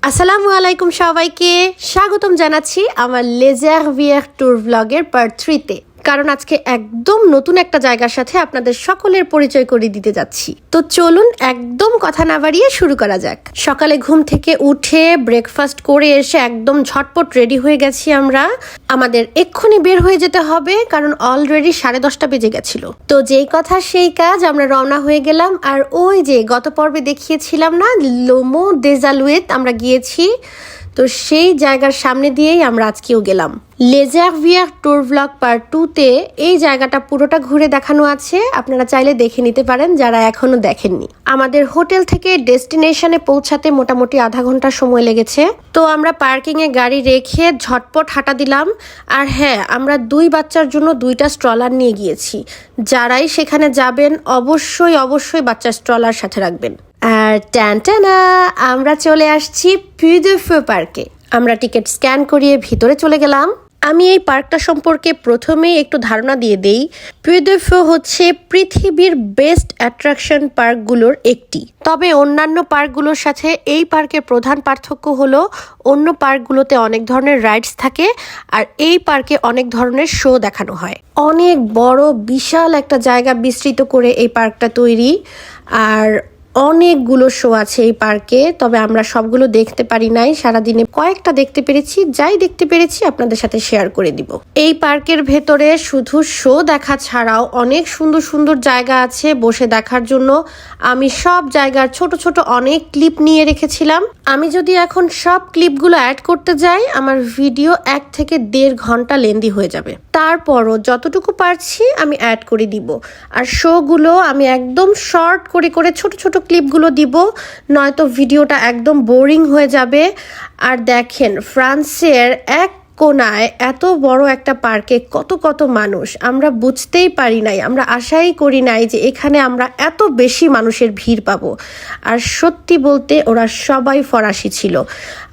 আসসালামু আলাইকুম সবাইকে স্বাগতম জানাচ্ছি আমার লেজার ভিয়ার ট্যুর ব্লগের পার্ট 3 তে। কারণ আজকে একদম নতুন একটা জায়গার সাথে আপনাদের সকলের পরিচয় করে দিতে যাচ্ছি। তো চলুন একদম কথা না বাড়িয়ে শুরু করা যাক। সকালে ঘুম থেকে উঠে ব্রেকফাস্ট করে এসে একদম ঝটপট রেডি হয়ে গেছি আমরা। আমাদের এক্ষুনি বের হয়ে যেতে হবে কারণ অলরেডি 10:30 বেজে গেছিল। তো যেই কথা সেই কাজ, আমরা রওনা হয়ে গেলাম। আর ওই যে গত পর্বে দেখিয়েছিলাম না লোমো দেজালুয়েত আমরা গিয়েছি, তো সেই জায়গার সামনে দিয়েই আমরা আজকেও গেলাম। লেজার ভিয়ার ট্যুর ব্লগ পার্ট 2 তে এই জায়গাটা পুরোটা ঘুরে দেখানো আছে, আপনারা চাইলে দেখে নিতে পারেন যারা এখনো দেখেননি। আমাদের হোটেল থেকে ডেস্টিনেশনে পৌঁছাতে মোটামুটি আধা ঘন্টা সময় লেগেছে। তো আমরা পার্কিং এ গাড়ি রেখে ঝটপট হাঁটা দিলাম। আর হ্যাঁ, আমরা 2 বাচ্চার জন্য 2টা স্ট্রলার নিয়ে গিয়েছি। যারাই সেখানে যাবেন অবশ্যই বাচ্চার স্ট্রলার সাথে রাখবেন। আর টানটানা, আমরা চলে আসছি পুই দে ফো পার্কে। আমরা টিকিট স্ক্যান করিয়ে ভিতরে চলে গেলাম। আমি এই পার্কটা সম্পর্কে প্রথমেই একটু ধারণা দিয়ে দেই। পুই দে ফো হচ্ছে পৃথিবীর বেস্ট অ্যাট্রাকশন পার্কগুলোর একটি। তবে অন্যান্য পার্কগুলোর সাথে এই পার্কের প্রধান পার্থক্য হলো অন্য পার্কগুলোতে অনেক ধরনের রাইডস থাকে আর এই পার্কে অনেক ধরনের শো দেখানো হয়। অনেক বড় বিশাল একটা জায়গা বিস্তৃত করে এই পার্কটা তৈরি, আর অনেকগুলো শো আছে এই পার্কে। তবে আমরা সবগুলো দেখতে পারি নাই, সারাদিনে কয়েকটা দেখতে পেরেছি। যাই দেখতে পেরেছি আপনাদের সাথে শেয়ার করে দিব। এই পার্কের ভেতরে শুধু শো দেখা ছাড়াও অনেক সুন্দর সুন্দর জায়গা আছে বসে দেখার জন্য। আমি সব জায়গার ছোট ছোট অনেক ক্লিপ নিয়ে রেখেছিলাম। আমি যদি এখন সব ক্লিপগুলো অ্যাড করতে যাই আমার ভিডিও 1 থেকে 1.5 ঘন্টা লেন্দি হয়ে যাবে। তারপরও যতটুকু পারছি আমি অ্যাড করে দিব। আর শোগুলো আমি একদম শর্ট করে ছোট ছোট ক্লিপগুলো দিব, নয়তো ভিডিওটা একদম বোরিং হয়ে যাবে। আর দেখেন, ফ্রান্সের এক কোনায় এত বড় একটা পার্কে কত মানুষ, আমরা বুঝতেই পারি নাই, আমরা আশাই করি নাই যে এখানে আমরা এত বেশি মানুষের ভিড় পাবো। আর সত্যি বলতে ওরা সবাই ফরাসি ছিল,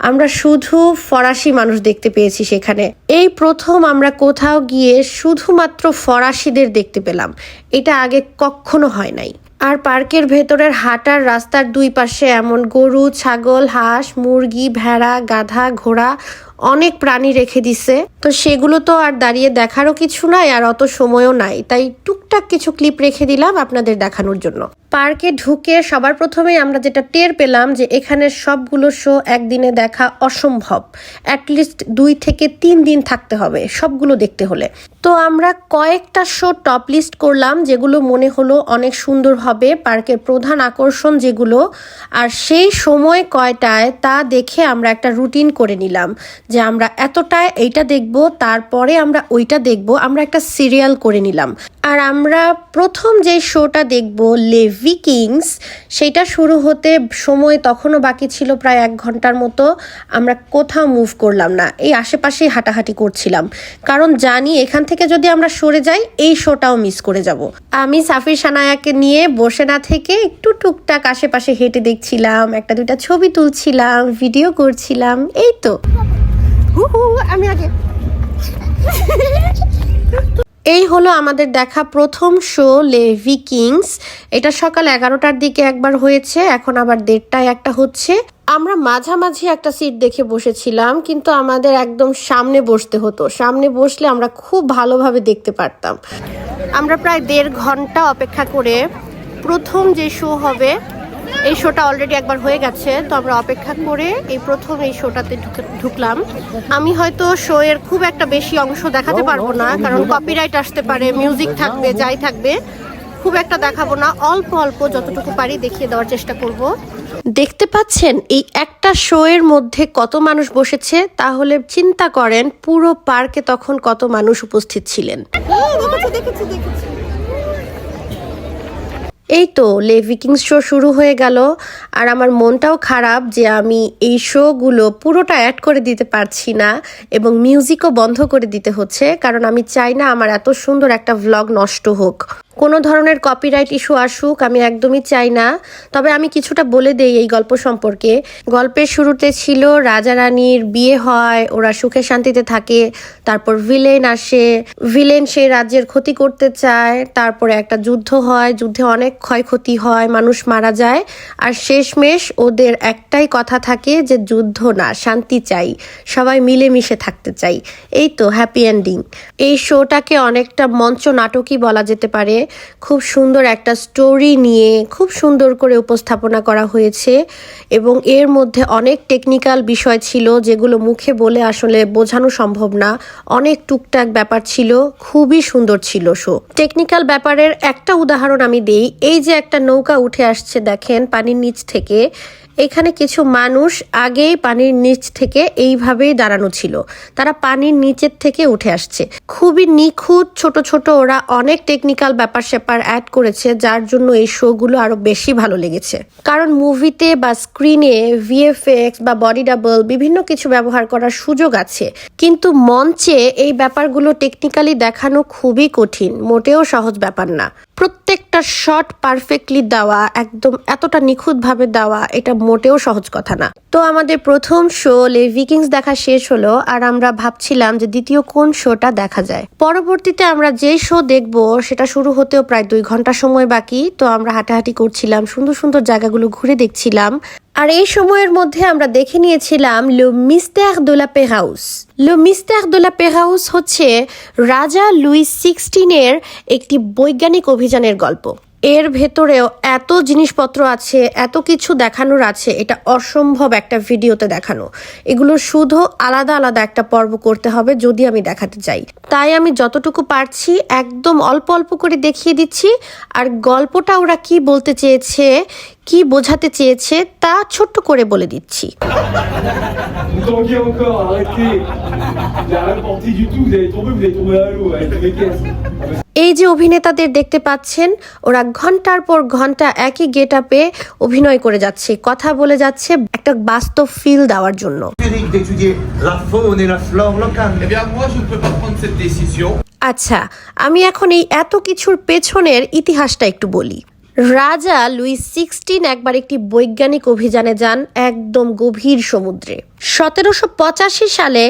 আমরা শুধু ফরাসি মানুষ দেখতে পেয়েছি সেখানে। এই প্রথম আমরা কোথাও গিয়ে শুধুমাত্র ফরাসিদের দেখতে পেলাম, এটা আগে কখনো হয় নাই। আর পার্কের ভেতরের হাঁটার রাস্তার 2 পাশে এমন গরু, ছাগল, হাঁস, মুরগি, ভেড়া, গাধা, ঘোড়া অনেক প্রাণী রেখে দিছে। তো সেগুলো তো আর দাঁড়িয়ে দেখারও কিছু নাই, আর অত সময়ও নাই, তাই টুকটাক কিছু ক্লিপ রেখে দিলাম আপনাদের দেখানোর জন্য। পার্কে ঢুকে সবার প্রথমেই আমরা যেটা টের পেলাম যে এখানে সবগুলো শো একদিনে দেখা অসম্ভব। অ্যাটলিস্ট 2 থেকে 3 দিন থাকতে হবে সবগুলো দেখতে হলে। তো আমরা কয়েকটা শো টপ লিস্ট করলাম যেগুলো মনে হলো অনেক সুন্দর হবে, পার্কের প্রধান আকর্ষণ যেগুলো, আর সেই সময় কয়টায় তা দেখে আমরা একটা রুটিন করে নিলাম যে আমরা এতটায় এইটা দেখব, তারপরে আমরা ওইটা দেখব, আমরা একটা সিরিয়াল করে নিলাম। আর আমরা প্রথম যে শোটা দেখব লে ভিকিংস, সেটা শুরু হতে সময় তখনও বাকি ছিল প্রায় 1 ঘন্টার মতো। আমরা কোথাও মুভ করলাম না, এই আশেপাশেই হাঁটাহাঁটি করছিলাম, কারণ জানি এখান থেকে যদি আমরা সরে যাই এই শোটাও মিস করে যাব। আমি সাফির সানায়াকে নিয়ে বসে না থেকে একটু টুকটাক আশেপাশে হেঁটে দেখছিলাম, 1-2টা ছবি তুলছিলাম, ভিডিও করছিলাম, এই তো। আমি আগে এই হলো আমাদের দেখা প্রথম শো লে ভিকিংস। এটা সকাল 11টার দিকে একবার হয়েছে, এখন আবার 1:30টায় একটা হচ্ছে। আমরা মাঝামাঝি একটা সিট দেখে বসেছিলাম, কিন্তু আমাদের একদম সামনে বসতে হতো। সামনে বসলে আমরা খুব ভালোভাবে দেখতে পারতাম। আমরা প্রায় 1.5 ঘন্টা অপেক্ষা করে প্রথম যে শো হবে, এই শোটা অলরেডি একবার হয়ে গেছে, তো আমরা অপেক্ষা করে এই প্রথম এই শোটাতে ঢুকলাম। আমি হয়তো শো এর খুব একটা বেশি অংশ দেখাতে পারবো না, কারণ কপিরাইট আসতে পারে, মিউজিক থাকবে, যাই থাকবে, খুব একটা দেখাবো না। অল্প যতটুকু পারি দেখিয়ে দেওয়ার চেষ্টা করব। দেখতে পাচ্ছেন এই একটা শো এর মধ্যে কত মানুষ বসেছে, তাহলে চিন্তা করেন পুরো পার্কে তখন কত মানুষ উপস্থিত ছিলেন। দেখেছি। এই তো লে ভিকিংস শো শুরু হয়ে গেল। আর আমার মনটাও খারাপ যে আমি এই শোগুলো পুরোটা অ্যাড করে দিতে পারছি না এবং মিউজিকও বন্ধ করে দিতে হচ্ছে, কারণ আমি চাই না আমার এত সুন্দর একটা ভ্লগ নষ্ট হোক। কোনো ধরনের কপিরাইট ইস্যু আসুক আমি একদমই চাই না। তবে আমি কিছুটা বলে দেই এই গল্প সম্পর্কে। গল্পের শুরুতে ছিল রাজা রানীর বিয়ে হয়, ওরা সুখে শান্তিতে থাকে, তারপর ভিলেন আসে, ভিলেন সেই রাজ্যের ক্ষতি করতে চায়, তারপরে একটা যুদ্ধ হয়, যুদ্ধে অনেক ক্ষয়ক্ষতি হয়, মানুষ মারা যায়, আর শেষমেশ ওদের একটাই কথা থাকে যে যুদ্ধ না, শান্তি চাই, সবাই মিলেমিশে থাকতে চাই। এই তো হ্যাপি এন্ডিং। এই শোটাকে অনেকটা মঞ্চ নাটকই বলা যেতে পারে। খুব সুন্দর একটা স্টোরি নিয়ে খুব সুন্দর করে উপস্থাপনা করা হয়েছে এবং এর মধ্যে অনেক টেকনিক্যাল বিষয় ছিল যেগুলো মুখে বলে আসলে বোঝানো সম্ভব না। অনেক টুকটাক ব্যাপার ছিল, খুবই সুন্দর ছিল শো। টেকনিক্যাল ব্যাপারের একটা উদাহরণ আমি দেই। এই যে একটা নৌকা উঠে আসছে দেখেন পানির নিচ থেকে, এখানে কিছু মানুষ আগেই পানির নিচ থেকে এইভাবেই দাঁড়ানো ছিল, তারা পানির নিচের থেকে উঠে আসছে। খুবই নিখুঁত ছোট ছোট ওরা অনেক টেকনিক্যাল ব্যাপার স্যাপার অ্যাড করেছে, যার জন্য এই শোগুলো আরো বেশি ভালো লেগেছে। কারণ মুভিতে বা স্ক্রিনে ভিএফএক্স বা বডি ডাবল বিভিন্ন কিছু ব্যবহার করার সুযোগ আছে, কিন্তু মঞ্চে এই ব্যাপারগুলো টেকনিক্যালি দেখানো খুবই কঠিন, মোটেও সহজ ব্যাপার না। প্রত্যেকটা শট পারফেক্টলি দেওয়া, একদম এতটা নিখুঁতভাবে দেওয়া, এটা মোটেও সহজ কথা না। তো আমাদের প্রথম শো লে ভিকিংস দেখা শেষ হলো, আর আমরা ভাবছিলাম যে দ্বিতীয় কোন শোটা দেখা যায়। পরবর্তীতে আমরা যে শো দেখব সেটা শুরু হতেও প্রায় 2 ঘন্টা সময় বাকি। তো আমরা হাঁটাহাঁটি করছিলাম, সুন্দর সুন্দর জায়গাগুলো ঘুরে দেখছিলাম, আর এই সময়ের মধ্যে আমরা দেখে নিয়েছিলাম লো মিস্টার দো লা পেরাউস। লো মিস্টার দো লা পেরাউস হচ্ছে রাজা লুইস 16 একটি বৈজ্ঞানিক অভিযানের গল্প। এর ভেতরেও এত জিনিসপত্র আছে, এত কিছু দেখানোর আছে, এটা অসম্ভব একটা ভিডিওতে দেখানো। এগুলো শুধু আলাদা আলাদা একটা পর্ব করতে হবে যদি আমি দেখাতে চাই। তাই আমি যতটুকু পারছি একদম অল্প অল্প করে দেখিয়ে দিচ্ছি, আর গল্পটা ওরা কি বলতে চেয়েছে, কি বোঝাতে চেয়েছে তা ছোট্ট করে বলে দিচ্ছি। এই যে অভিনেতাদের দেখতে পাচ্ছেন, ওরা ঘন্টার পর ঘন্টা একই গেট আপে অভিনয় করে যাচ্ছে, কথা বলে যাচ্ছে একটা বাস্তব ফিল দেওয়ার জন্য। আচ্ছা, আমি এখন এই এত কিছুর পেছনের ইতিহাসটা একটু বলি। রাজা লুইস 16 একবার একটি বৈজ্ঞানিক অভিযানে যান একদম গভীর সমুদ্রে। 1785 সালে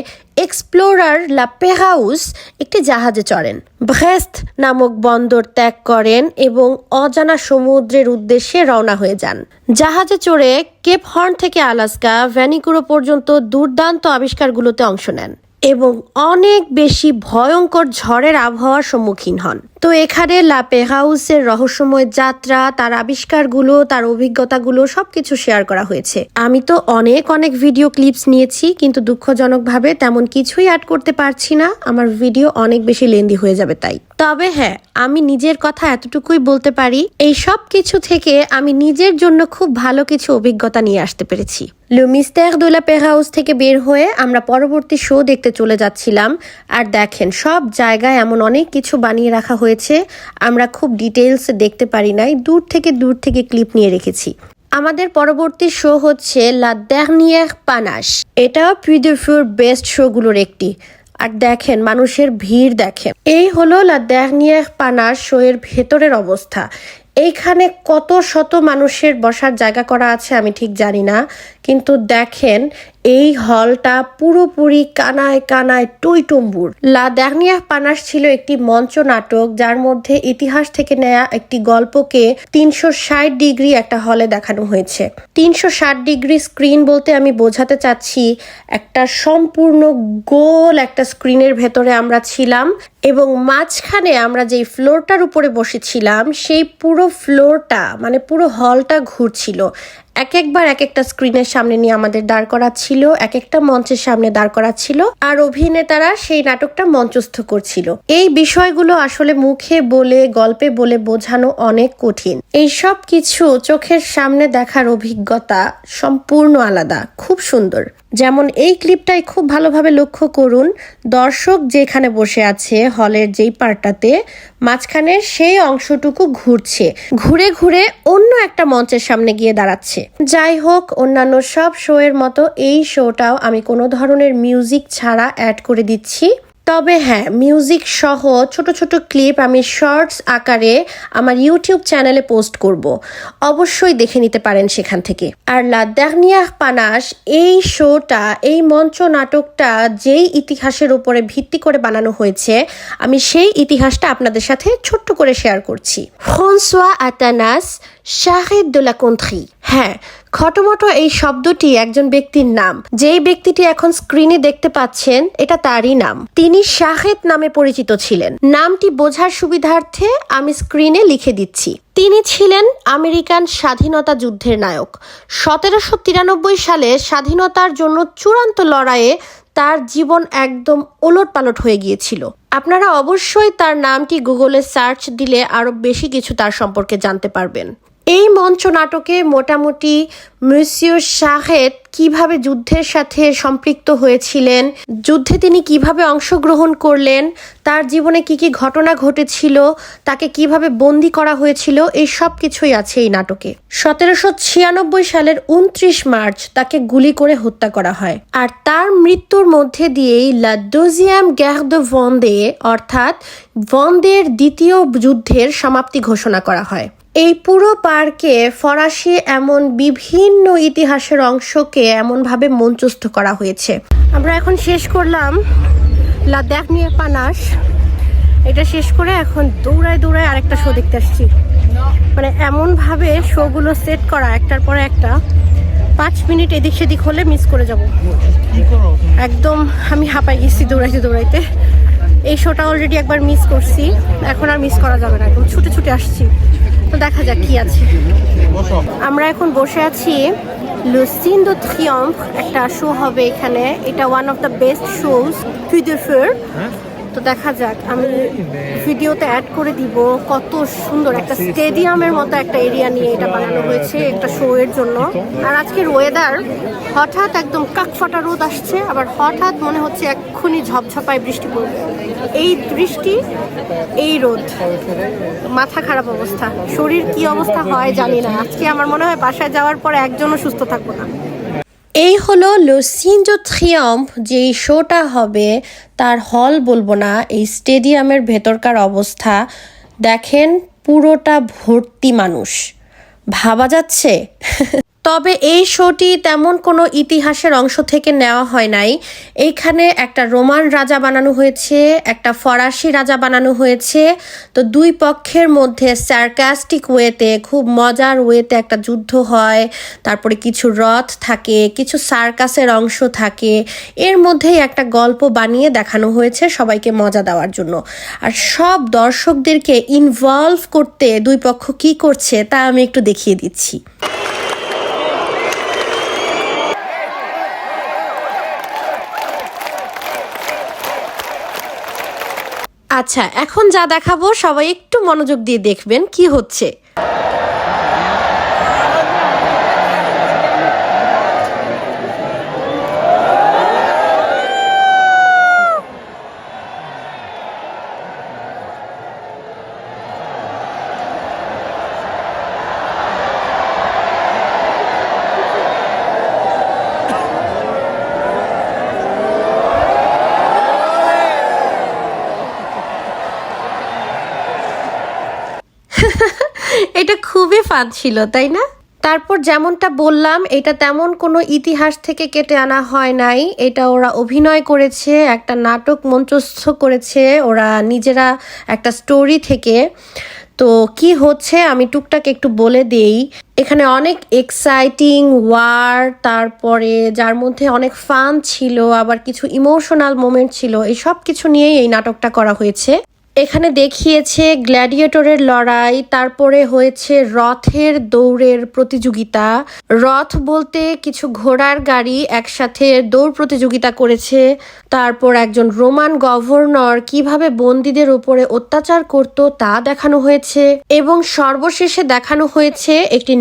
এক্সপ্লোরার লা পেরাউস একটি জাহাজে চড়েন, ব্রেস্ত নামক বন্দর ত্যাগ করেন এবং অজানা সমুদ্রের উদ্দেশ্যে রওনা হয়ে যান। জাহাজে চড়ে কেপ হর্ন থেকে আলাস্কা, ভ্যানিকুরো পর্যন্ত দুর্দান্ত আবিষ্কারগুলোতে অংশ নেন এবং অনেক বেশি ভয়ঙ্কর ঝড়ের আবহাওয়ার সম্মুখীন হন। তো এখানে লা পেরাউসের রহস্যময় যাত্রা, তার আবিষ্কারগুলো, তার অভিজ্ঞতাগুলো সবকিছু শেয়ার করা হয়েছে। আমি তো অনেক ভিডিও ক্লিপস নিয়েছি, কিন্তু দুঃখজনকভাবে তেমন কিছুই অ্যাড করতে পারছি না, আমার ভিডিও অনেক বেশি লেন্দি হয়ে যাবে তাই। তবে হ্যাঁ, আমি নিজের কথা এতটুকুই বলতে পারি, এই সব কিছু থেকে আমি নিজের জন্য খুব ভালো কিছু অভিজ্ঞতা নিয়ে আসতে পেরেছি। লো মিস্টার দো লা পেরাউস থেকে বের হয়ে আমরা পরবর্তী শো দেখতে চলে যাচ্ছিলাম, আর দেখেন সব জায়গায় এমন অনেক কিছু বানিয়ে রাখা হয়েছে, আমরা খুব ডিটেইলস দেখতে পারি নাই, দূর থেকে ক্লিপ নিয়ে রেখেছি। আমাদের পরবর্তী শো হচ্ছে লা দ্যার্নিয়ার পানাশ। এটা পুই দে ফুর বেস্ট শোগুলোর একটি। আর দেখেন মানুষের ভিড় দেখেন। এই হলো লা দ্যার্নিয়ার পানাশ শো এর ভেতরের অবস্থা। এইখানে কত শত মানুষের বসার জায়গা করা আছে আমি ঠিক জানি না, কিন্তু দেখেন এই হলটা পুরোপুরি কানায় কানায় টইটম্বুর। লা দ্যার্নিয়ার পানাশ ছিল একটি মঞ্চ নাটক, যার মধ্যে ইতিহাস থেকে নেয়া একটি গল্পকে 360 ডিগ্রি একটা হলে দেখানো হয়েছে। 360 ডিগ্রি স্ক্রিন বলতে আমি বোঝাতে চাচ্ছি একটা সম্পূর্ণ গোল একটা স্ক্রিনের ভেতরে আমরা ছিলাম, এবং মাঝখানে আমরা যেই ফ্লোরটার উপরে বসেছিলাম সেই পুরো ফ্লোরটা মানে পুরো হলটা ঘুরছিল। একবার এক একটা স্ক্রিনের সামনে নিয়ে আমাদের দাঁড় করা ছিল, এক একটা মঞ্চের সামনে দাঁড় করা ছিল, আর অভিনেতারা সেই নাটকটা মঞ্চস্থ করছিল। এই বিষয়গুলো আসলে মুখে বলে গল্পে বলে বোঝানো অনেক কঠিন। এই সব কিছু চোখের সামনে দেখার অভিজ্ঞতা সম্পূর্ণ আলাদা, খুব সুন্দর। যেমন এই ক্লিপটাই খুব ভালোভাবে লক্ষ্য করুন, দর্শক যেখানে বসে আছে হলের যেই পার্টটাতে, মাঝখানে সেই অংশটুকু ঘুরছে, ঘুরে ঘুরে অন্য একটা মঞ্চের সামনে গিয়ে দাঁড়াচ্ছে। যাই হোক, অন্যান্য সব শো এর মতো এই শোটাও আমি কোনো ধরনের মিউজিক ছাড়া অ্যাড করে দিচ্ছি। তবে হ্যাঁ, মিউজিক সহ ছোট ছোট ক্লিপ আমি শর্টস আকারে আমার ইউটিউব চ্যানেলে পোস্ট করব, অবশ্যই দেখে নিতে পারেন সেখান থেকে। আর লা dernière panache এই শোটা, এই মঞ্চ নাটকটা যেই ইতিহাসের উপরে ভিত্তি করে বানানো হয়েছে, আমি সেই ইতিহাসটা আপনাদের সাথে ছোট্ট করে শেয়ার করছি। Francois Athanase Charette de la Contrie। হ্যাঁ, খটোমটো এই শব্দটি একজন ব্যক্তির নাম। যেই ব্যক্তিটি এখন স্ক্রিনে দেখতে পাচ্ছেন, এটা তারই নাম। তিনি শাহেদ নামে পরিচিত ছিলেন। নামটি বোঝার সুবিধার্থে আমি স্ক্রিনে লিখে দিচ্ছি। তিনি ছিলেন আমেরিকান স্বাধীনতা যুদ্ধের নায়ক। 1793 সালে স্বাধীনতার জন্য চূড়ান্ত লড়াইয়ে তার জীবন একদম ওলটপালট হয়ে গিয়েছিল। আপনারা অবশ্যই তার নামটি গুগলে সার্চ দিলে আরো বেশি কিছু তার সম্পর্কে জানতে পারবেন। এই মঞ্চ নাটকে মোটামুটি মিসিও শাহেদ কিভাবে যুদ্ধের সাথে সম্পৃক্ত হয়েছিলেন, যুদ্ধে তিনি কিভাবে অংশগ্রহণ করলেন, তার জীবনে কি কি ঘটনা ঘটেছিল, তাকে কিভাবে বন্দি করা হয়েছিল, এই সব কিছুই আছে এই নাটকে। 1796 সালের 29 মার্চ তাকে গুলি করে হত্যা করা হয়। আর তার মৃত্যুর মধ্যে দিয়েই লা deuxième guerre de Vendée অর্থাৎ ভন্দের দ্বিতীয় যুদ্ধের সমাপ্তি ঘোষণা করা হয়। এই পুরো পার্কে ফরাসি এমন বিভিন্ন ইতিহাসের অংশকে এমনভাবে মঞ্চস্থ করা হয়েছে। আমরা এখন শেষ করলাম লা dernière panache। এটা শেষ করে এখন দৌড়ায় আরেকটা শো দেখতে আসছি। মানে এমনভাবে শোগুলো সেট করা একটার পরে একটা, 5 মিনিট এদিক সেদিক হলে মিস করে যাব একদম। আমি হাঁপাই গেছি দৌড়াইতে। এই শোটা অলরেডি একবার মিস করছি, এখন আর মিস করা যাবে না, একদম ছুটে আসছি। তো দেখা যাক কি আছে। আমরা এখন বসে আছি Le Signe de Triomphe, একটা শো হবে এখানে। এটা one of the best shows Puy de Feu। তো দেখা যাক, আমি ভিডিওতে অ্যাড করে দিব। কত সুন্দর একটা স্টেডিয়ামের মতো একটা এরিয়া নিয়ে এটা বানানো হয়েছে একটা শো এর জন্য। আর আজকের ওয়েদার হঠাৎ একদম কাকফাটা রোদ আসছে, আবার হঠাৎ মনে হচ্ছে এক্ষুনি ঝপঝপায় বৃষ্টি পড়বে। এই বৃষ্টি, এই রোদ, মাথা খারাপ অবস্থা, শরীর কি অবস্থা হয় জানি না। আজকে আমার মনে হয় বাসায় যাওয়ার পর একজনও সুস্থ থাকবো না। এই হলো Le Signe de Triomphe, যেই শোটা হবে তার হল বলবো না, এই স্টেডিয়ামের ভেতরকার অবস্থা দেখেন, পুরোটা ভর্তি মানুষ, ভাবা যাচ্ছে। তবে এই শোটি তেমন কোনো ইতিহাসের অংশ থেকে নেওয়া হয় নাই। এইখানে একটা রোমান রাজা বানানো হয়েছে, একটা ফরাসি রাজা বানানো হয়েছে। তো দুই পক্ষের মধ্যে সার্কাস্টিক ওয়েতে, খুব মজার ওয়েতে একটা যুদ্ধ হয়। তারপরে কিছু রথ থাকে, কিছু সার্কাসের অংশ থাকে। এর মধ্যেই একটা গল্প বানিয়ে দেখানো হয়েছে সবাইকে মজা দেওয়ার জন্য। আর সব দর্শকদেরকে ইনভলভ করতে দুই পক্ষ কি করছে তা আমি একটু দেখিয়ে দিচ্ছি। আচ্ছা, এখন যা দেখাবো সবাই একটু মনোযোগ দিয়ে দেখবেন কি হচ্ছে। এটা খুবই ফান ছিল, তাই না? তারপর যেমনটা বললাম, এটা তেমন কোনো ইতিহাস থেকে কেটে আনা হয় নাই। এটা ওরা অভিনয় করেছে, একটা নাটক মঞ্চস্থ করেছে ওরা নিজেরা একটা স্টোরি থেকে। তো কি হচ্ছে আমি টুকটাক একটু বলে দেই। এখানে অনেক এক্সাইটিং ওয়ার, তারপরে যার মধ্যে অনেক ফান ছিল, আবার কিছু ইমোশনাল মোমেন্ট ছিল। এই সব কিছু নিয়েই এই নাটকটা করা হয়েছে। এখানে দেখিয়েছে গ্ল্যাডিয়েটরের লড়াই, তারপরে হয়েছে রথের দৌড়ের প্রতিযোগিতা। রথ বলতে কিছু ঘোড়ার গাড়ি একসাথে দৌড় প্রতিযোগিতা করেছে। তারপর একজন রোমান গভর্নর কিভাবে বন্দীদের উপরে অত্যাচার করত তা দেখানো হয়েছে। এবং সর্বশেষে দেখানো হয়েছে একটি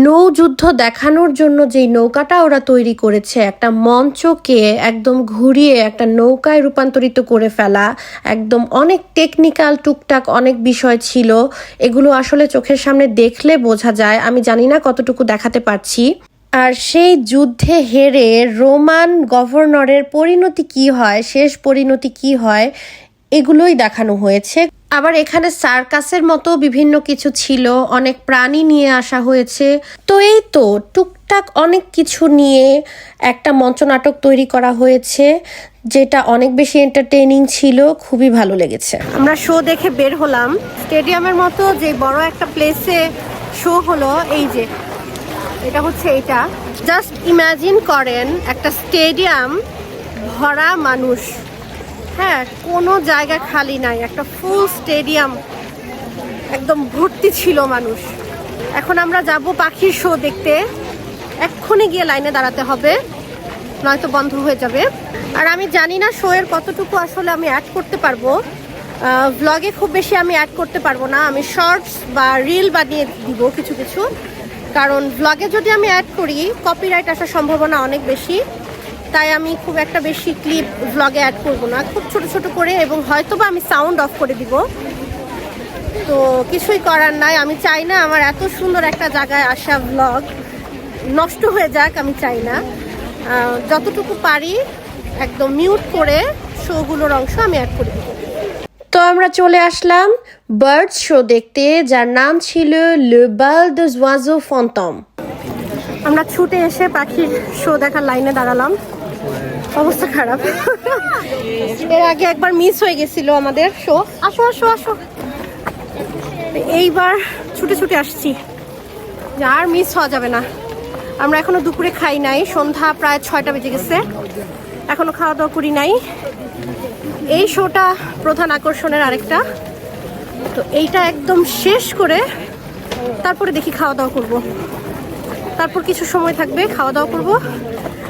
নৌযুদ্ধ দেখানোর জন্য যেই নৌকাটা ওরা তৈরি করেছে, একটা মঞ্চকে একদম ঘুরিয়ে একটা নৌকায় রূপান্তরিত করে ফেলা, একদম অনেক টেকনিক্যাল টুকটাক অনেক বিষয় ছিল। এগুলো আসলে চোখের সামনে দেখলে বোঝা যায়। আমি জানি না কতটুকু দেখাতে পারছি। আর সেই যুদ্ধে হেরে রোমান গভর্নরের পরিণতি কি হয়, শেষ পরিণতি কি হয়, এগুলোই দেখানো হয়েছে। আবার এখানে সার্কাসের মতো বিভিন্ন কিছু ছিল, অনেক প্রাণী নিয়ে আসা হয়েছে। তো এই তো টুকটাক অনেক কিছু নিয়ে একটা মঞ্চনাটক তৈরি করা হয়েছে, যেটা অনেক বেশি এন্টারটেইনিং ছিল, খুবই ভালো লেগেছে। আমরা শো দেখে বের হলাম। স্টেডিয়ামের মতো যে বড় একটা প্লেসে শো হলো, এই যে এটা হচ্ছে এটা। জাস্ট ইমাজিন করেন একটা স্টেডিয়াম ভরা মানুষ, হ্যাঁ, কোনো জায়গা খালি নাই, একটা ফুল স্টেডিয়াম একদম ভর্তি ছিল মানুষ। এখন আমরা যাব পাখির শো দেখতে। এক্ষুনি গিয়ে লাইনে দাঁড়াতে হবে, নয়তো বন্ধ হয়ে যাবে। আর আমি জানি না শো এর কতটুকু আসলে আমি অ্যাড করতে পারবো। ভ্লগে খুব বেশি আমি অ্যাড করতে পারবো না, আমি শর্টস বা রিল বানিয়ে দিব কিছু কিছু। কারণ ভ্লগে যদি আমি অ্যাড করি কপিরাইট আসার সম্ভাবনা অনেক বেশি, তাই আমি খুব একটা বেশি ক্লিপ ভ্লগে অ্যাড করবো না, খুব ছোট ছোট করে, এবং হয়তোবা আমি সাউন্ড অফ করে দিব। তো কিছুই করার নাই, আমি চাই না আমার এত সুন্দর একটা জায়গায় আসা ভ্লগ নষ্ট হয়ে যাক, আমি চাই না। যতটুকু পারি একদম মিউট করে শোগুলোর অংশ আমি অ্যাড করে দিব। তো আমরা চলে আসলাম বার্ড শো দেখতে, যার নাম ছিল লে বাল দে ওয়াজো ফন্তম। আমরা ছুটে এসে পাখির শো দেখার লাইনে দাঁড়ালাম, অবস্থা খারাপ। এর আগে একবার মিস হয়ে গেছিল আমাদের শো। আসো আসো আসো, এইবার ছুটে ছুটে আসছি, আর মিস হওয়া যাবে না। আমরা এখনো দুপুরে খাই নাই, সন্ধ্যা প্রায় 6টা বেজে গেছে, এখনো খাওয়া দাওয়া করি নাই। এই শোটা প্রধান আকর্ষণের আরেকটা, তো এইটা একদম শেষ করে তারপরে দেখি খাওয়া দাওয়া করব। তারপর কিছু সময় থাকবে, খাওয়া দাওয়া করব,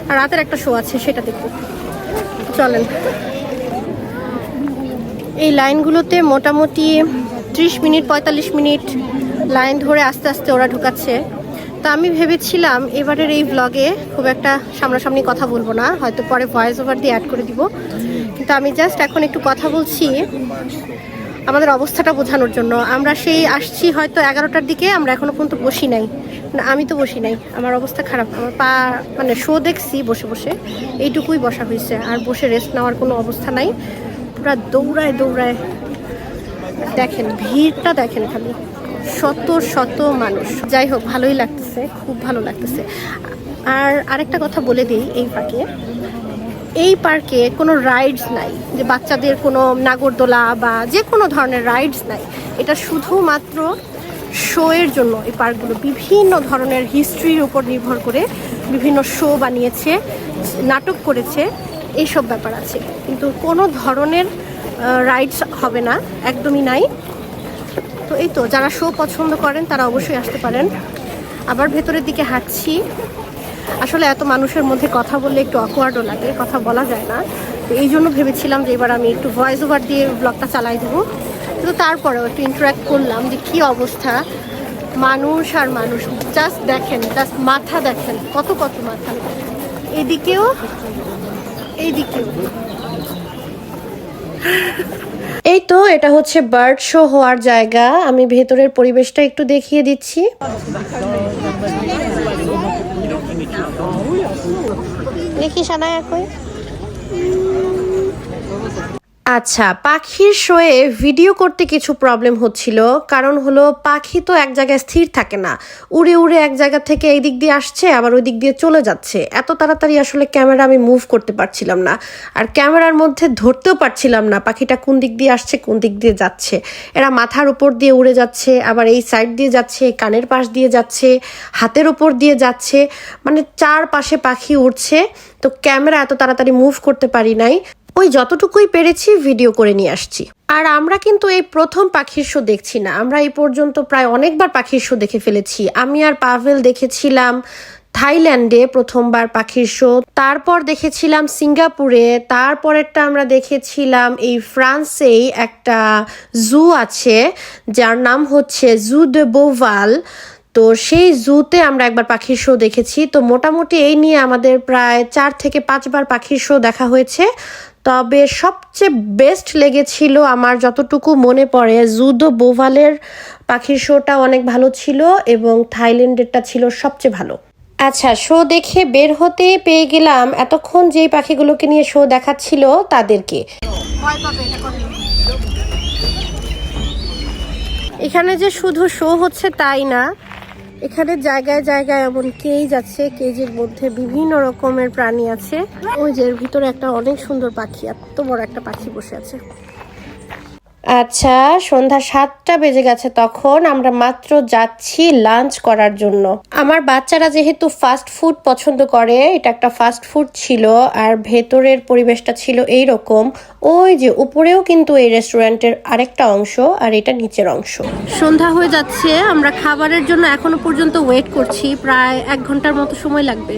আর রাতের একটা শো আছে সেটা দেখব। চলেন। এই লাইনগুলোতে মোটামুটি 30 মিনিট 45 মিনিট লাইন ধরে আস্তে আস্তে ওরা ঢুকাচ্ছে। তো আমি ভেবেছিলাম এবারের এই ব্লগে খুব একটা সামনাসামনি কথা বলবো না, হয়তো পরে ভয়েস ওভার দিয়ে অ্যাড করে দিব, কিন্তু আমি জাস্ট এখন একটু কথা বলছি আমাদের অবস্থাটা বোঝানোর জন্য। আমরা সেই আসছি হয়তো 11টার দিকে, আমরা এখনো পর্যন্ত বসি নাই, না আমি তো বসি নাই, আমার অবস্থা খারাপ। আমার পা মানে শো দেখছি বসে বসে, এইটুকুই বসা হয়েছে, আর বসে রেস্ট নেওয়ার কোনো অবস্থা নাই। পুরা দৌড়ায় দৌড়ায়, দেখেন ভিড়টা দেখেন, খালি শত শত মানুষ। যাই হোক, ভালোই লাগতেছে, খুব ভালো লাগতেছে। আর আরেকটা কথা বলে দিই, এই পার্কে কোনো রাইডস নাই, যে বাচ্চাদের কোনো নাগরদোলা বা যে কোনো ধরনের রাইডস নাই। এটা শুধুমাত্র শো এর জন্য এই পার্কগুলো বিভিন্ন ধরনের হিস্ট্রির উপর নির্ভর করে বিভিন্ন শো বানিয়েছে, নাটক করেছে, এইসব ব্যাপার আছে, কিন্তু কোনো ধরনের রাইডস হবে না, একদমই নাই। তো এই তো, যারা শো পছন্দ করেন তারা অবশ্যই আসতে পারেন। আবার ভেতরের দিকে হাঁটছি, আসলে এত মানুষের মধ্যে কথা বললে একটু অকওয়ার্ডও লাগে, কথা বলা যায় না। তো এই জন্য ভেবেছিলাম যে এবার আমি একটু ভয়েস ওভার দিয়ে ব্লগটা চালাই দেবো, কিন্তু তারপরেও একটু ইন্টারাক্ট করলাম যে কী অবস্থা, মানুষ আর মানুষ। জাস্ট দেখেন, জাস্ট মাথা দেখেন, কত কত মাথা, এদিকেও এইদিকেও। এই তো, এটা হচ্ছে বার্ড শো হওয়ার জায়গা। আমি ভেতরের পরিবেশটা একটু দেখিয়ে দিচ্ছি। দেখি সানায়া কই। আচ্ছা, পাখির শোয়ে ভিডিও করতে কিছু প্রবলেম হচ্ছিল, কারণ হলো পাখি তো এক জায়গায় স্থির থাকে না, উড়ে উড়ে এক জায়গা থেকে এই দিক দিয়ে আসছে আবার ওই দিক দিয়ে চলে যাচ্ছে। এত তাড়াতাড়ি আসলে ক্যামেরা আমি মুভ করতে পারছিলাম না, আর ক্যামেরার মধ্যে ধরতেও পারছিলাম না পাখিটা কোন দিক দিয়ে আসছে কোন দিক দিয়ে যাচ্ছে। এরা মাথার উপর দিয়ে উড়ে যাচ্ছে, আবার এই সাইড দিয়ে যাচ্ছে, কানের পাশ দিয়ে যাচ্ছে, হাতের উপর দিয়ে যাচ্ছে, মানে চারপাশে পাখি উড়ছে। তো ক্যামেরা এত তাড়াতাড়ি মুভ করতে পারি নাই, ওই যতটুকুই পেরেছি ভিডিও করে নিয়ে আসছি। আর আমরা কিন্তু এই প্রথম পাখির শো দেখছি না, আমরা এই পর্যন্ত প্রায় অনেকবার পাখির শো দেখে ফেলেছি। আমি আর পাভেল দেখেছিলাম থাইল্যান্ডে প্রথমবার পাখির শো, তারপর দেখেছিলাম সিঙ্গাপুরে, তারপরেরটা আমরা দেখেছিলাম এই ফ্রান্সেই একটা জু আছে যার নাম হচ্ছে জু দে বোভাল। তো সেই জুতে আমরা একবার পাখির শো দেখেছি। তো মোটামুটি এই নিয়ে আমাদের প্রায় 4 থেকে 5 বার পাখির শো দেখা হয়েছে। তবে সবচেয়ে বেস্ট লেগেছিল আমার যতটুকু মনে পড়ে, জু দে বোভালের পাখির শোটা অনেক ভালো ছিল এবং থাইল্যান্ডেরটা ছিল সবচেয়ে ভালো। আচ্ছা, শো দেখে বের হতে পেয়ে গেলাম এতক্ষণ যেই পাখিগুলোকে নিয়ে শো দেখাচ্ছিল তাদেরকে। এখানে যে শুধু শো হচ্ছে তাই না, এখানে জায়গায় জায়গায় এমন কেজ আছে, কেজের মধ্যে বিভিন্ন রকমের প্রাণী আছে। ওই যে এর ভিতরে একটা অনেক সুন্দর পাখি, এত বড় একটা পাখি বসে আছে। আচ্ছা, সন্ধ্যা 7টা বেজে গেছে, তখন আমরা মাত্র যাচ্ছি লাঞ্চ করার জন্য। আমার বাচ্চারা যেহেতু ফাস্ট ফুড পছন্দ করে, এটা একটা ফাস্ট ফুড ছিল আর ভেতরের পরিবেশটা ছিল এইরকম। ওই যে উপরেও কিন্তু এই রেস্টুরেন্টের আরেকটা অংশ আর এটা নিচের অংশ। সন্ধ্যা হয়ে যাচ্ছে, আমরা খাবারের জন্য এখনো পর্যন্ত ওয়েট করছি, প্রায় 1 ঘন্টার মতো সময় লাগবে।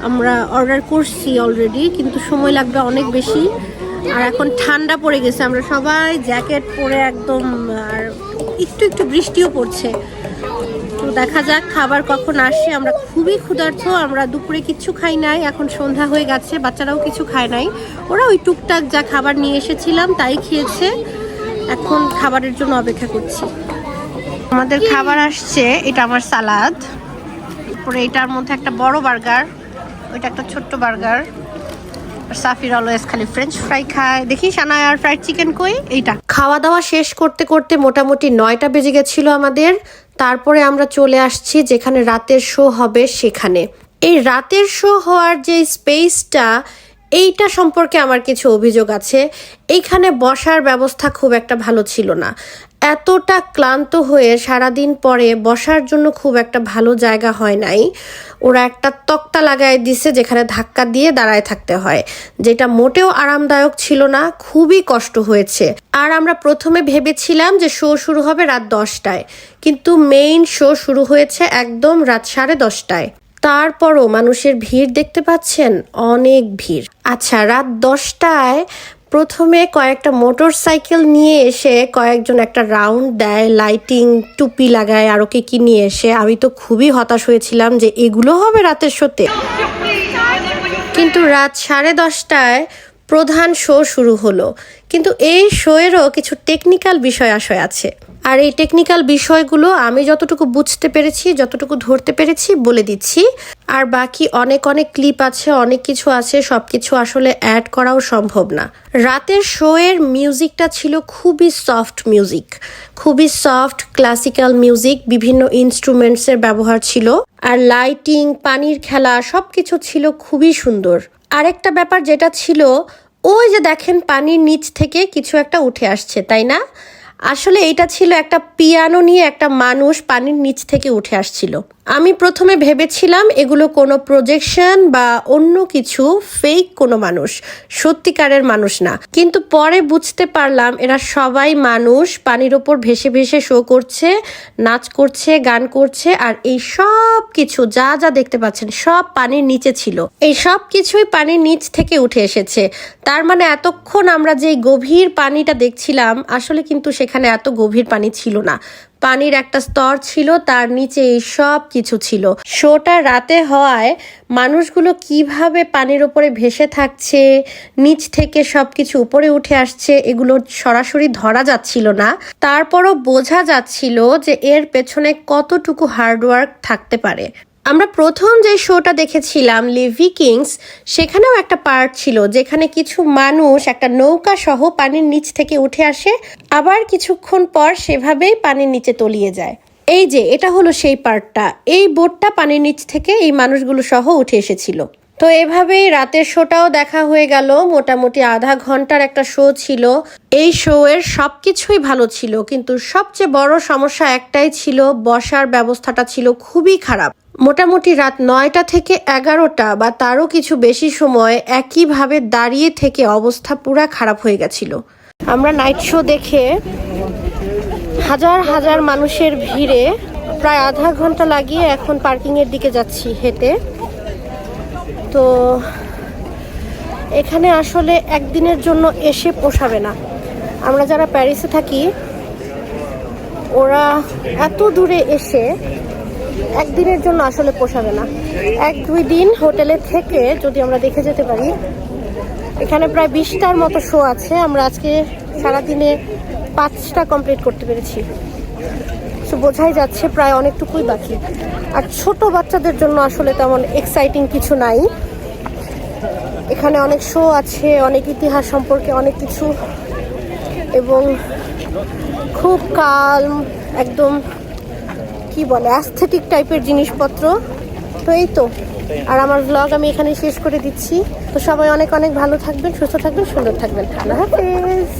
আমরা অর্ডার করছি অলরেডি, কিন্তু সময় লাগবে অনেক বেশি। আর এখন ঠান্ডা পড়ে গেছে, আমরা সবাই জ্যাকেট পরে একদম, আর একটু একটু বৃষ্টিও পড়ছে। তো দেখা যাক খাবার কখন আসে। আমরা খুবই ক্ষুধার্ত, আমরা দুপুরে কিচ্ছু খাই নাই, এখন সন্ধ্যা হয়ে গেছে, বাচ্চারাও কিছু খায় নাই। ওরা ওই টুকটাক যা খাবার নিয়ে এসেছিলাম তাই খেয়েছে, এখন খাবারের জন্য অপেক্ষা করছি। আমাদের খাবার আসছে, এটা আমার সালাদ, তারপরে এটার মধ্যে একটা বড় বার্গার, ওইটা একটা ছোট্ট বার্গার। সাফির অলওয়েজ খালি ফ্রেঞ্চ ফ্রাই খায়। দেখি সানায় আর ফ্রাইড চিকেন কই। এইটা খাওয়া দাওয়া শেষ করতে করতে মোটামুটি 9টা বেজে গেছিল আমাদের। তারপরে আমরা চলে আসছি যেখানে রাতের শো হবে সেখানে। এই রাতের শো হওয়ার যে স্পেসটা, এইটা সম্পর্কে আমার কিছু অভিযোগ আছে। এইখানে বসার ব্যবস্থা খুব একটা ভালো ছিল না। এতটা ক্লান্ত হয়ে সারাদিন পরে বসার জন্য খুব একটা ভালো জায়গা হয় নাই। ওরা একটা তক্তা লাগায় দিছে যেখানে ধাক্কা দিয়ে দাঁড়ায় থাকতে হয়, যেটা মোটেও আরামদায়ক ছিল না, খুবই কষ্ট হয়েছে। আর আমরা প্রথমে ভেবেছিলাম যে শো শুরু হবে রাত 10টায়, কিন্তু মেইন শো শুরু হয়েছে একদম রাত 10:30টায়। তারপরও মানুষের ভিড় দেখতে পাচ্ছেন, অনেক ভিড়। আচ্ছা, রাত 10টায় প্রথমে কয়েকটা মোটর সাইকেল নিয়ে এসে কয়েকজন একটা রাউন্ড দেয়, লাইটিং, টুপি লাগায়, আরো কি নিয়ে এসে। আমি তো খুবই হতাশ হয়েছিলাম যে এগুলো হবে রাতের শোতে। কিন্তু রাত 10:30টায় প্রধান শো শুরু হলো। কিন্তু এই শো এরও কিছু টেকনিক্যাল বিষয় আশয় আছে, আর এই টেকনিক্যাল বিষয়গুলো আমি যতটুকু বুঝতে পেরেছি, যতটুকু ধরতে পেরেছি বলে দিচ্ছি। আর বাকি অনেক অনেক ক্লিপ আছে, অনেক কিছু আছে, সবকিছু আসলে অ্যাড করাও সম্ভব না। রাতের শো এর মিউজিকটা ছিল খুবই সফট মিউজিক, খুবই সফট ক্লাসিক্যাল মিউজিক, বিভিন্ন ইনস্ট্রুমেন্টসের ব্যবহার ছিল, আর লাইটিং, পানির খেলা, সবকিছু ছিল খুবই সুন্দর। আরেকটা ব্যাপার যেটা ছিল, ওই যে দেখেন পানির নিচ থেকে কিছু একটা উঠে আসছে, তাই না? আসলে এটা ছিল একটা পিয়ানো নিয়ে একটা মানুষ পানির নিচ থেকে উঠে আসছিল। আমি প্রথমে ভেবেছিলাম এগুলো কোনো প্রজেকশন বা অন্য কিছু, ফেক কোনো মানুষ, সত্যিকারের মানুষ না। কিন্তু পরে বুঝতে পারলাম এরা সবাই মানুষ, পানির ওপর ভেসে ভেসে শো করছে, নাচ করছে, গান করছে। আর এই সব কিছু যা যা দেখতে পাচ্ছেন সব পানির নিচে ছিল। এই সব কিছুই পানির নিচ থেকে উঠে এসেছে। তার মানে এতক্ষণ আমরা যে গভীর পানিটা দেখছিলাম, আসলে কিন্তু সেখানে এত গভীর পানি ছিল না। পানির একটা স্তর ছিল, তার নিচে এই সব কিছু ছিল। শোটা রাতে হওয়ায় মানুষগুলো কিভাবে পানির উপরে ভেসে থাকছে, নিচ থেকে সবকিছু উপরে উঠে আসছে, এগুলো সরাসরি ধরা যাচ্ছিল না। তারপরও বোঝা যাচ্ছিল যে এর পেছনে কতটুকু হার্ডওয়ার্ক থাকতে পারে। আমরা প্রথম যে শোটা দেখেছিলাম লিভি কিংস, সেখানেও একটা পার্ট ছিল যেখানে কিছু মানুষ একটা নৌকা সহ পানির নিচ থেকে উঠে আসে, আবার কিছুক্ষণ পর সেভাবেই পানির নিচে তলিয়ে যায়। এই যে এটা হলো সেই পার্টটা, এই বোটটা পানির নিচ থেকে এই মানুষগুলো সহ উঠে এসেছিল। তো এভাবেই রাতের শোটাও দেখা হয়ে গেল। মোটামুটি আধা ঘন্টার একটা শো ছিল। এই শো এর সবকিছুই ভালো ছিল, কিন্তু সবচেয়ে বড় সমস্যা একটাই ছিল, বসার ব্যবস্থাটা ছিল খুবই খারাপ। মোটামুটি রাত 9টা থেকে 11টা বা তারও কিছু বেশি সময় একইভাবে দাঁড়িয়ে থেকে অবস্থা পুরা খারাপ হয়ে গেছিল। আমরা নাইট শো দেখে হাজার হাজার মানুষের ভিড়ে প্রায় আধা ঘন্টা লাগিয়ে এখন পার্কিংয়ের দিকে যাচ্ছি হেঁটে। তো এখানে আসলে একদিনের জন্য এসে পোষাবে না। আমরা যারা প্যারিসে থাকি, ওরা এত দূরে এসে একদিনের জন্য আসলে পোষাবে না। 1-2 দিন হোটেলে থেকে যদি আমরা দেখে যেতে পারি। এখানে প্রায় 20টার মতো শো আছে, আমরা আজকে সারাদিনে 5টা কমপ্লিট করতে পেরেছি। তো বোঝাই যাচ্ছে প্রায় অনেকটুকুই বাকি। আর ছোট বাচ্চাদের জন্য আসলে তেমন এক্সাইটিং কিছু নাই। এখানে অনেক শো আছে, অনেক ইতিহাস সম্পর্কে অনেক কিছু, এবং খুব কালম, একদম কি বলে অ্যাস্থেটিক টাইপের জিনিসপত্র। তো এই তো, আর আমার ব্লগ আমি এখানে শেষ করে দিচ্ছি। তো সবাই অনেক অনেক ভালো থাকবেন, সুস্থ থাকবেন, সুন্দর থাকবেন। আল্লাহ হাফেজ।